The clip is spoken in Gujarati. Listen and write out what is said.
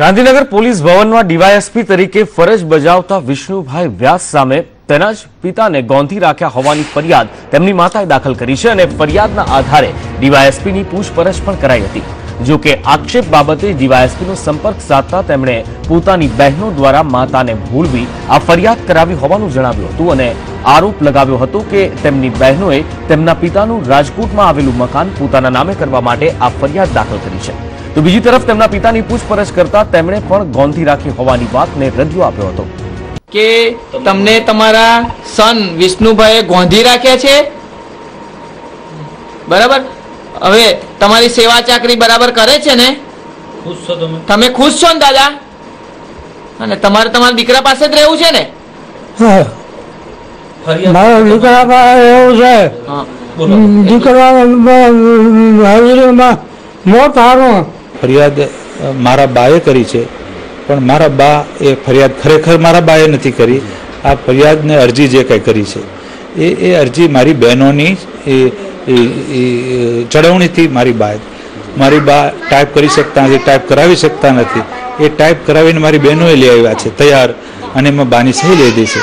ગાંધીનગર પોલીસ ભવનમાં ડીવાયએસપી તરીકે ફરજ બજાવતા વિષ્ણુભાઈ વ્યાસ સામે તેના જ પિતાને ગોંધી રાખ્યા હોવાની ફરિયાદ તેમની માતાએ દાખલ કરી છે અને ફરિયાદના આધારે ડીવાયએસપીની પૂછપરછ પણ કરાઈ હતી। જો કે આક્ષેપ બાબતે ડીવાયએસપીનો સંપર્ક સાધતા તેમણે પોતાની બહેનો દ્વારા માતાને ભૂલવી આ ફરિયાદ કરાવી હોવાનું જણાવ્યું હતું અને આરોપ લગાવ્યો હતો કે તેમની બહેનોએ તેમના પિતાનું રાજકોટમાં આવેલું મકાન પોતાના નામે કરવા માટે આ ફરિયાદ દાખલ કરી છે। તો બીજી તરફ તેમના પિતાની પૂછપરછ કરતા તેમણે પણ ગોંધી રાખી હોવાની વાતને રદિયો આપ્યો હતો કે તમને તમારા સન વિષ્ણુભાઈએ ગોંધી રાખ્યા છે, બરાબર? હવે તમારી સેવા ચાકરી બરાબર કરે છે ને? ખુશ છો તમે ખુશ છો ને દાદા? અને તમારે તમારા દીકરા પાસે જ રહેવું છે ને? મારા દીકરા પાસે એવું છે, દીકરા મોત હારું। ફરિયાદ મારા બાએ કરી છે, પણ મારા બા એ ફરિયાદ ખરેખર મારા બાએ નથી કરી। આ ફરિયાદને અરજી જે કંઈ કરી છે એ અરજી મારી બહેનોની ચળવણીથી મારી બા ટાઈપ કરી શકતા નથી, ટાઈપ કરાવી શકતા નથી। એ ટાઈપ કરાવીને મારી બહેનોએ લઈ આવ્યા છે તૈયાર, અને એમાં બાની સહી લઈ દઈ છે।